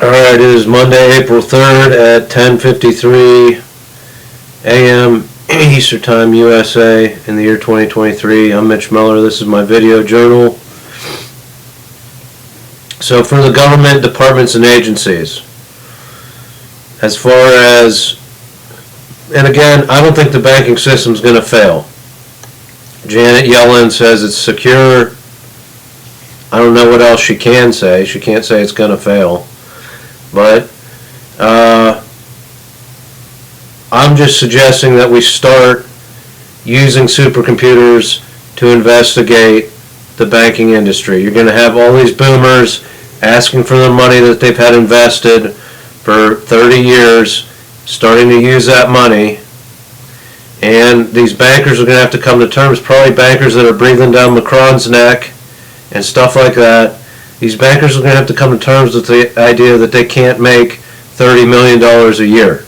Alright, it is Monday, April 3rd at 10:53 a.m. Eastern Time, USA, in the year 2023. I'm Mitch Miller. This is my video journal. So for the government departments and agencies, as far as, and again, I don't think the banking system is going to fail. Janet Yellen says it's secure. I don't know what else she can say. She can't say it's going to fail. But I'm just suggesting that we start using supercomputers to investigate the banking industry. You're going to have all these boomers asking for the money that they've had invested for 30 years, starting to use that money. And these bankers are going to have to come to terms, probably bankers that are breathing down Macron's neck and stuff like that. These bankers are going to have to come to terms with the idea that they can't make $30 million a year.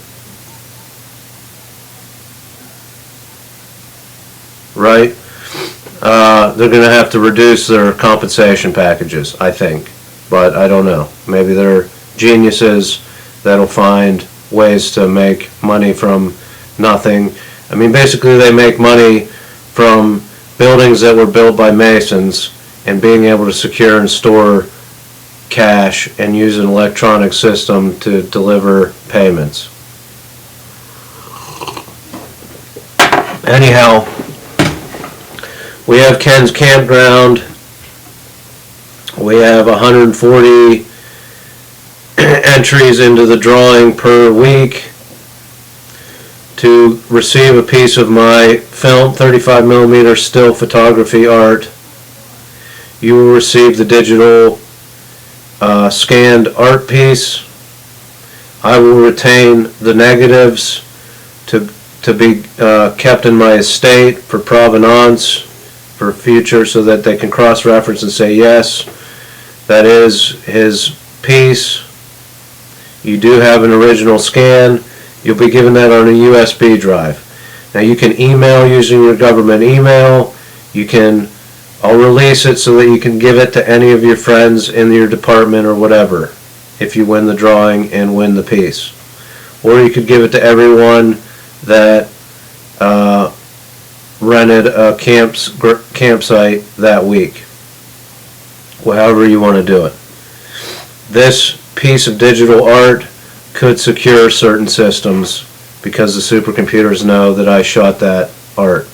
Right? They're going to have to reduce their compensation packages, I think. But I don't know. Maybe they're geniuses that'll find ways to make money from nothing. I mean, basically they make money from buildings that were built by Masons and being able to secure and store cash and use an electronic system to deliver payments. Anyhow, we have Ken's Campground. We have 140 entries into the drawing per week to receive a piece of my film 35mm still photography art. You will receive the digital scanned art piece. I will retain the negatives to be kept in my estate for provenance for future, so that they can cross-reference and say, yes, that is his piece. You do have an original scan. You'll be given that on a USB drive. Now you can email using your government email. I'll release it so that you can give it to any of your friends in your department or whatever if you win the drawing and win the piece. Or you could give it to everyone that rented a campsite that week. However you want to do it. This piece of digital art could secure certain systems because the supercomputers know that I shot that art.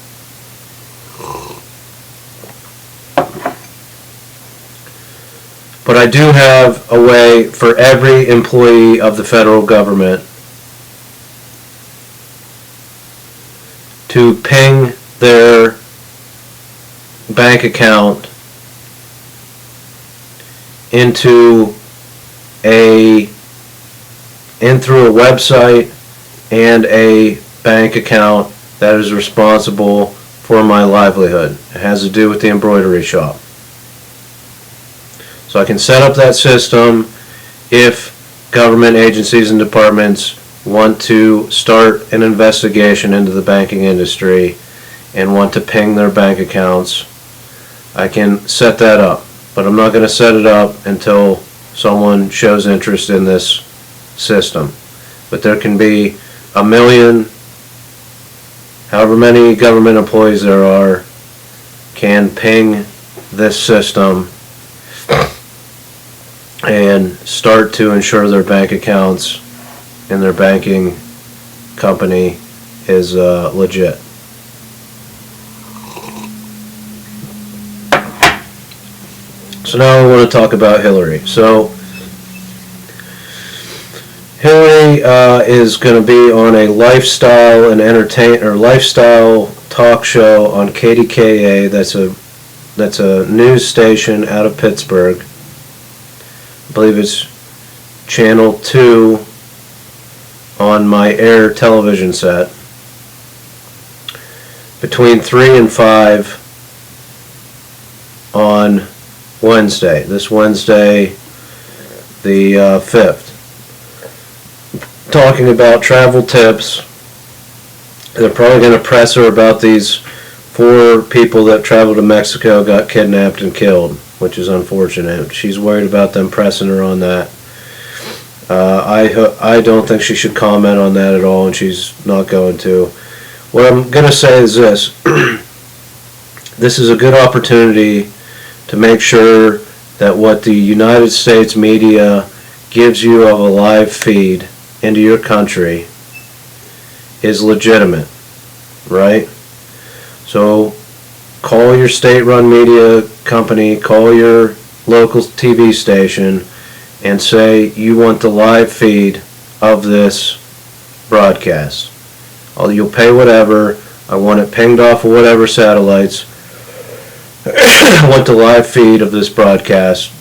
But I do have a way for every employee of the federal government to ping their bank account through a website and a bank account that is responsible for my livelihood. It has to do with the embroidery shop. So I can set up that system if government agencies and departments want to start an investigation into the banking industry and want to ping their bank accounts. I can set that up, but I'm not going to set it up until someone shows interest in this system. But there can be 1 million, however many government employees there are, can ping this system and start to ensure their bank accounts and their banking company is legit. So now I want to talk about Hillary. So Hillary is going to be on a lifestyle and lifestyle talk show on KDKA. That's a news station out of Pittsburgh. I believe it's channel 2 on my Air television set. Between 3 and 5 on Wednesday. This Wednesday, the 5th. Talking about travel tips. They're probably going to press her about these 4 people that traveled to Mexico, got kidnapped and killed, which is unfortunate. She's worried about them pressing her on that. I don't think she should comment on that at all, and she's not going to. What I'm going to say is this. This is a good opportunity to make sure that what the United States media gives you of a live feed into your country is legitimate, right? So call your state-run media company, call your local TV station, and say you want the live feed of this broadcast. You'll pay whatever. I want it pinged off of whatever satellites. I want the live feed of this broadcast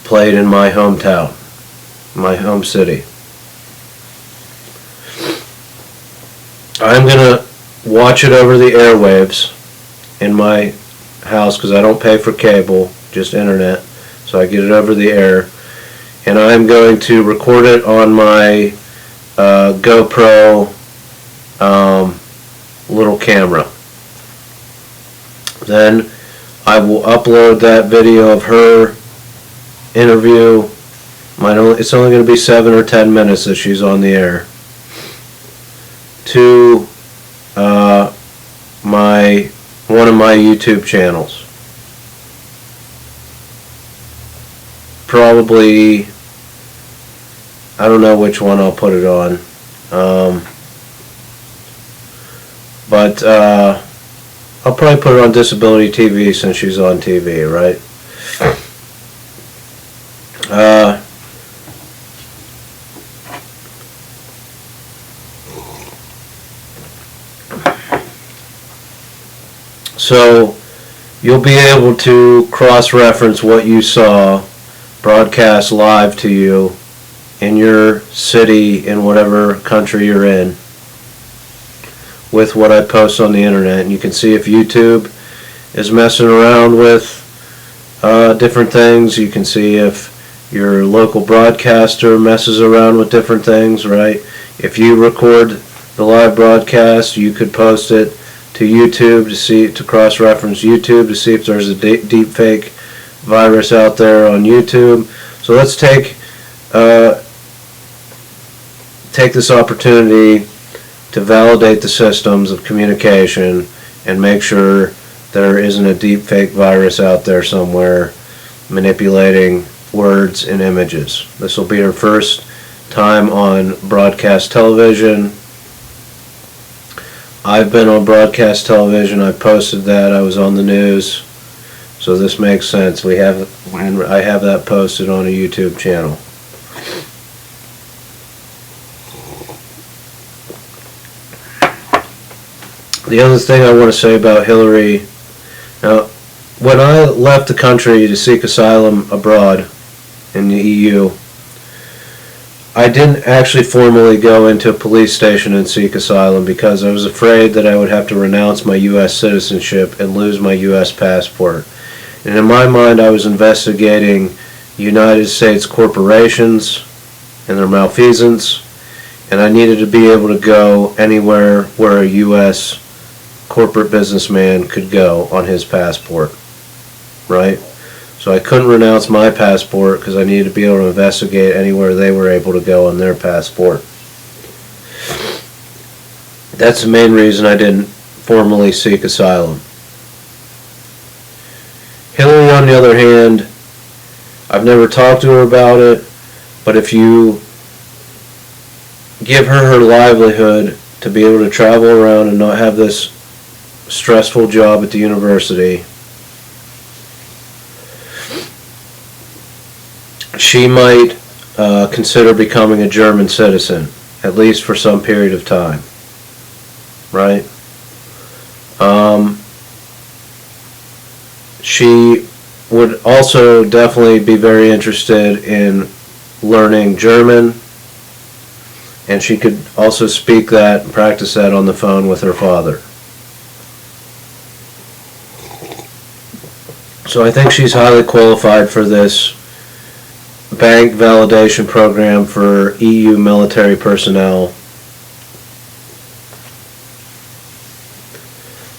played in my hometown, my home city. I'm going to watch it over the airwaves in my house because I don't pay for cable, just internet, so I get it over the air. And I'm going to record it on my GoPro little camera. Then I will upload that video of her interview. It's only going to be 7 or 10 minutes that she's on the air, to one of my YouTube channels. Probably, I don't know which one I'll put it on, but I'll probably put it on Disability TV since she's on TV, right? So you'll be able to cross-reference what you saw broadcast live to you in your city, in whatever country you're in, with what I post on the internet. And you can see if YouTube is messing around with different things. You can see if your local broadcaster messes around with different things, right? If you record the live broadcast, you could post it to YouTube to cross-reference YouTube to see if there's a deep fake virus out there on YouTube. So let's take this opportunity to validate the systems of communication and make sure there isn't a deep fake virus out there somewhere manipulating words and images. This will be our first time on broadcast television. I've been on broadcast television. I posted that. I was on the news. So this makes sense. I have that posted on a YouTube channel. The other thing I want to say about Hillary, now, when I left the country to seek asylum abroad in the EU, I didn't actually formally go into a police station and seek asylum because I was afraid that I would have to renounce my U.S. citizenship and lose my U.S. passport. And in my mind, I was investigating United States corporations and their malfeasance, and I needed to be able to go anywhere where a U.S. corporate businessman could go on his passport, right? So I couldn't renounce my passport because I needed to be able to investigate anywhere they were able to go on their passport. That's the main reason I didn't formally seek asylum. Hillary, on the other hand, I've never talked to her about it, but if you give her livelihood to be able to travel around and not have this stressful job at the university, she might consider becoming a German citizen, at least for some period of time, right? She would also definitely be very interested in learning German, and she could also speak that and practice that on the phone with her father. So I think she's highly qualified for this bank validation program for EU military personnel.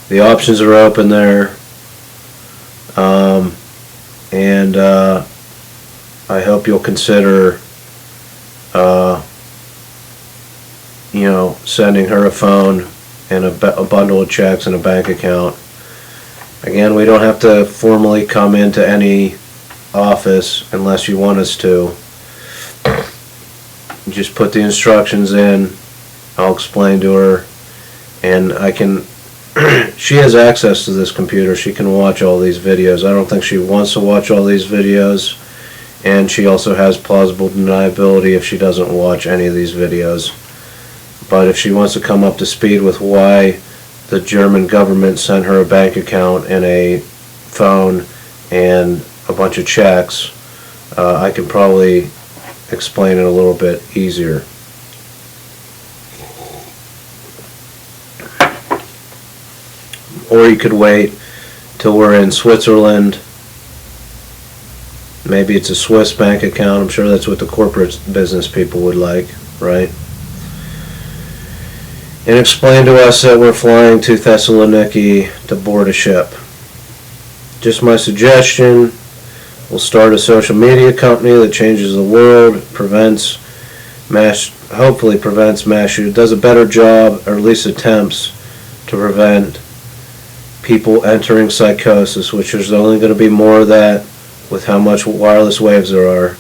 The options are open there, and I hope you'll consider sending her a phone and a bundle of checks and a bank account. Again, we don't have to formally come into any office unless you want us to. Just put the instructions in. I'll explain to her, and I can she has access to this computer. She can watch all these videos. I don't think she wants to watch all these videos, and she also has plausible deniability if she doesn't watch any of these videos. But if she wants to come up to speed with why the German government sent her a bank account and a phone and a bunch of checks, I can probably explain it a little bit easier. Or you could wait till we're in Switzerland. Maybe it's a Swiss bank account. I'm sure that's what the corporate business people would like, right? And explain to us that we're flying to Thessaloniki to board a ship. Just my suggestion. We'll start a social media company that changes the world, hopefully prevents mass shootings, does a better job, or at least attempts to prevent people entering psychosis, which there's only going to be more of that with how much wireless waves there are.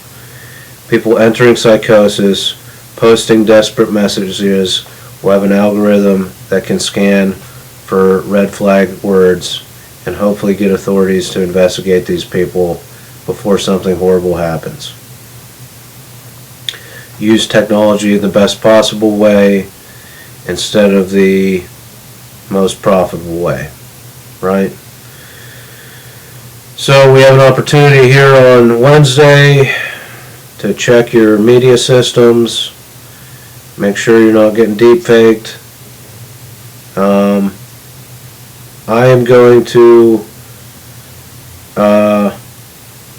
People entering psychosis, posting desperate messages. We'll have an algorithm that can scan for red flag words and hopefully get authorities to investigate these people before something horrible happens. Use technology in the best possible way instead of the most profitable way, right? So we have an opportunity here on Wednesday to check your media systems. Make sure you're not getting deep faked. I am going to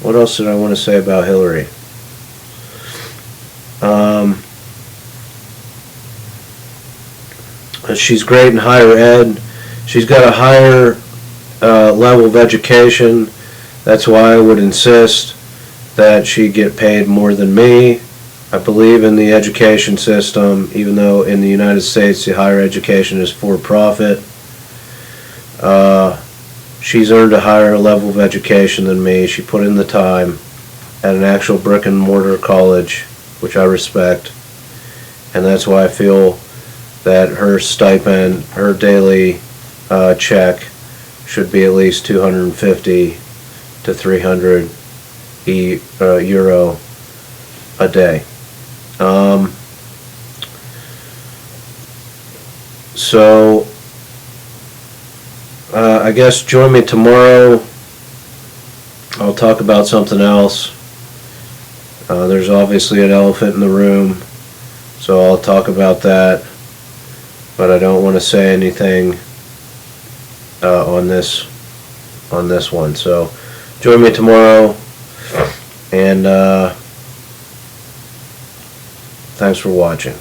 what else did I want to say about Hillary? She's great in higher ed. She's got a higher level of education. That's why I would insist that she get paid more than me. I believe in the education system, even though in the United States the higher education is for profit. She's earned a higher level of education than me. She put in the time at an actual brick and mortar college, which I respect. And that's why I feel that her stipend, her daily check, should be at least 250 to 300 euro a day. So I guess join me tomorrow. I'll talk about something else. There's obviously an elephant in the room, so I'll talk about that, but I don't want to say anything on this one. So join me tomorrow, and thanks for watching.